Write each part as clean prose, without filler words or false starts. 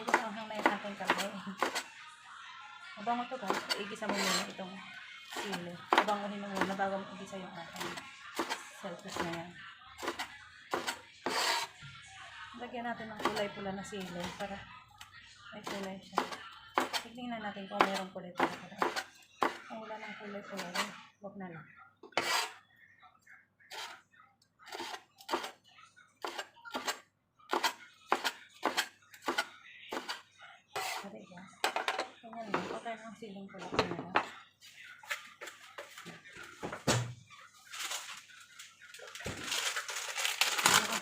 medyo maanghang na yung aking kamay. Mabango to guys. Igisa mo muna itong sili. Mabangohin mo muna bago mo igisa yung aking selfish na yan. Lagyan natin ng kulay pula na sili para may kulay siya. Tignan natin kung mayroong kulay pula. Kung wala ng kulay pula, huwag na lang. Pare ba? Ganyan lang. Okay lang siling pula.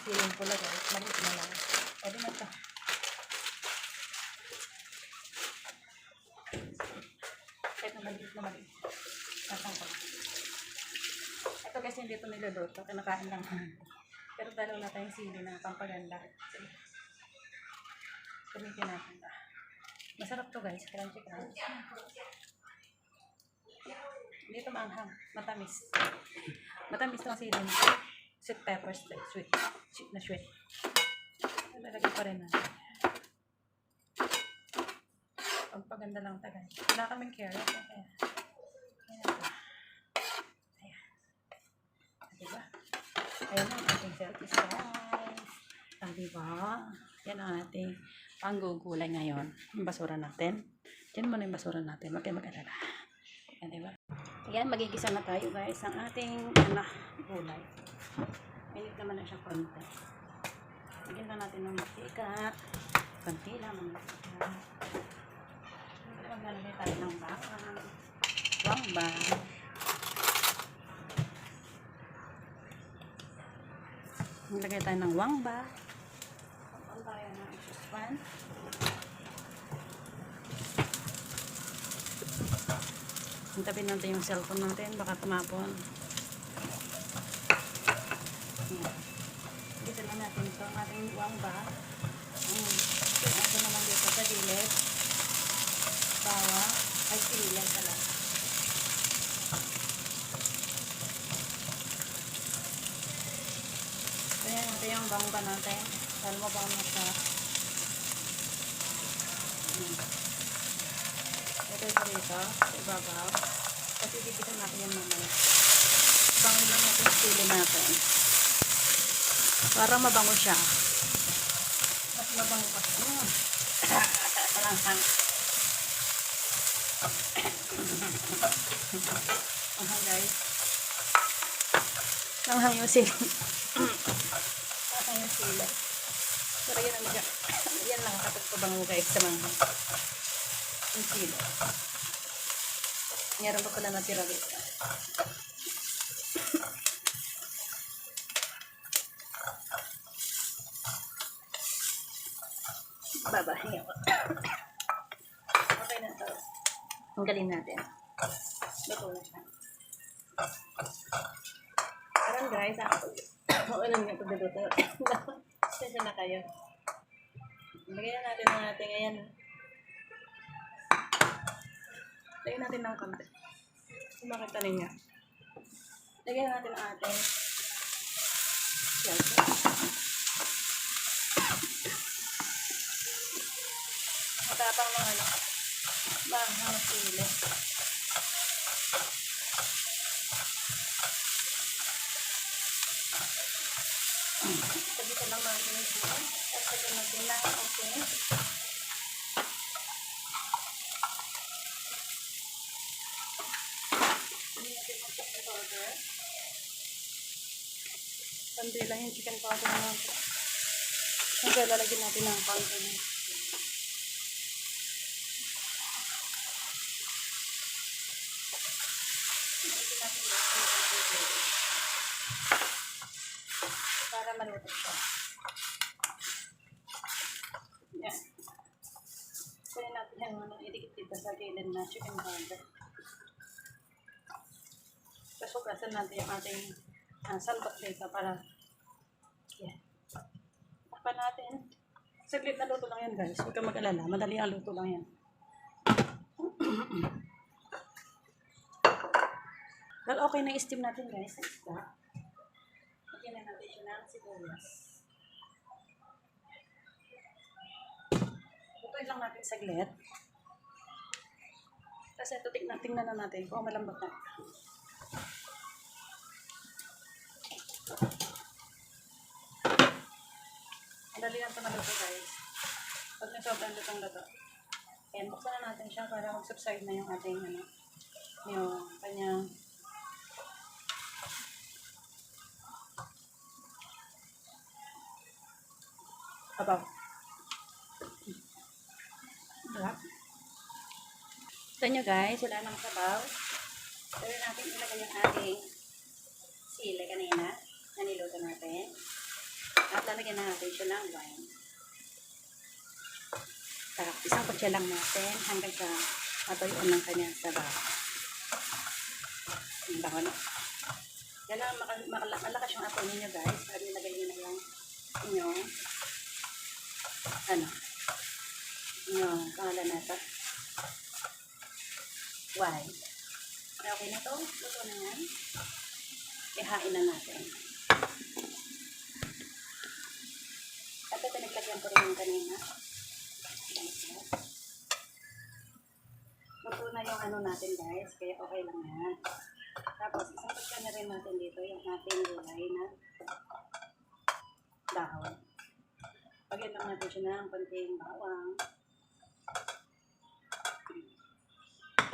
Siling pula guys, maliit na lang. Pwede na ito. Kahit na maliit. Nasang ko. Ito kasi hindi ito niluluto. Kinakain lang. Pero dalaw na tayong sili na pampaganda. Sige. Gamitin natin ba. Masarap to guys. Crunchy. Hindi ito maanghang. Matamis. Matamis ng sili. Sweet peppers. Sweet na sweet. Lalagay pa rin natin. Pagpaganda lang ito guys. Wala kaming carrot. Ayan. Diba? Ayan ang ating selfish guys. Diba? Yan ang ating panggugulay ngayon. Yung basura natin. Diyan muna yung basura natin. Huwag kayo mag-alala. Yan diba? Ayan, magigisa na tayo guys ang ating gulay. Minit naman na siya konti. Lagyan na natin ng matika. Konti lang ng matika. Maglalagay tayo ng bawang. Wangba. Maglagay tayo ng wangba. Pagpapal tayo ng suspan. Hintabi natin yung cellphone natin. Baka tumapon. Dito lang natin ito. Ang ating wangba. Ito naman dito sa gilid. Bawang. Ay, sili pala. Kaya natin yung bangba natin. Dahil mabang na siya. Ito ito dito. Sa ibabaw. Kasi dipitan natin yung mamaya. Bangin lang natin yung sili natin. Para mabango siya. Mas mabango pa siya. Palanghang. Palanghang guys. Palanghang yung sili. Palanghang yung sili. Pero yan ang yan lang kapag pabango guys sa manghang. Yung sili. Meron pa pala natira dito. Babahin ako. Okay na ito. Tanggalin natin. Luto na siya. Parang guys, ako lang yung pagdaluto. Sensya na kayo. Lagyan na natin ang ating ayan. Lagyan natin ng konti. Kung makita ninyo. Lagyan natin ang ating siyempre. Matapang ng bahang sili. Dito lang natin yung sili. Tapos lagyan natin na ang sili. Hindi natin ang chicken powder. Pandi lang yung chicken powder natin. Hanggang lalagyan natin ng powder. Para maluto siya. Yan. Kunin natin yung idikit dito sa gilid na chicken powder. Tapos hugasan natin yung ating salbak dito para yan. Takpan natin. Saglit na luto lang yan guys. Huwag kang mag-alala. Madali ang luto lang yan. Well, okay na i-steam natin guys. Lagyan na natin siya ng sibuyas. Ito Lutuin lang natin saglit. Kasi ito, tingnan na natin kung malambot na. Madali lang ito maluto guys. Pag na sobrang lutong-luto. Ayan, buksan na natin siya para mag-subside na yung ating yung kanyang abaw. Diba? Ito nyo guys, wala nang sabaw. Pwede natin ilagay yung ating sili kanina na niluto natin. At lalagyan na natin siya ng wine. Isang kutsa lang natin hanggang sa matuyuan ng kanyang sabaw. Ang bango na. Yan lang, malakas yung apoy ninyo guys. Para nilagay nyo na yung inyong yung pangalan na ito. Wine. Okay na to. Luto na yan. Ihain na natin. At ito naglagyan ko rin yung kanina. Luto na yung natin guys. Kaya okay lang yan. Tapos isang pagka na rin natin dito yung ating gulay na dahon. Pagyan lang natin siya ng konting bawang.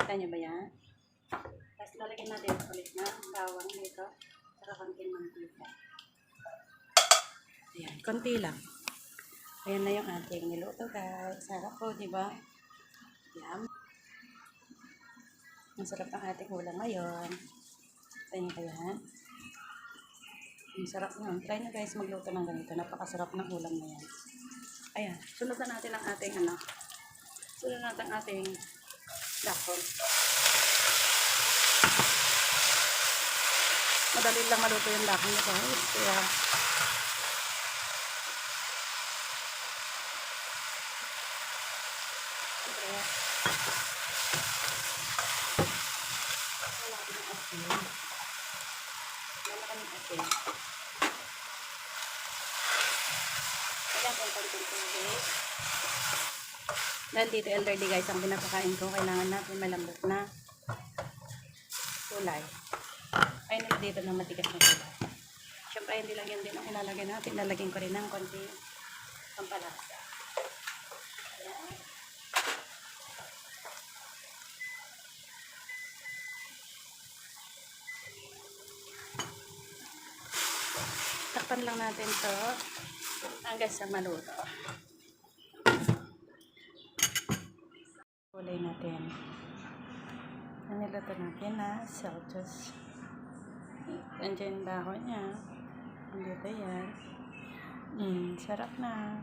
Kita nyo ba yan? Tapos lalagyan natin ulit ng bawang dito. Saka konting mantika. Ayan, konti lang. Ayan na yung ating niluto guys. Sarap po, diba? Yan. Ang sarap ng ating ulam ngayon. Try nyo ba yan? Ang sarap yun. Try nyo guys magluto ng ganito. Napakasarap ng ulam na yan. Ayan. Sunod na natin ang ating sunod natin ang ating dahon. Madali lang maluto yung dahon nyo guys. Kaya dahil dito elderly guys ang pinapakain ko, kailangan natin malambot na kulay. Ay nila dito ng matigas na kulay. Siyempre hindi lang yan din ang ilalagay natin. Lalagyan ko rin ng konti pampalasa. Ayan. Takpan lang natin to hanggang sa maluto. Kulay natin. Ang niluto natin na saltos. Nandiyan yung dahon niya. Andito yan. Sarap na.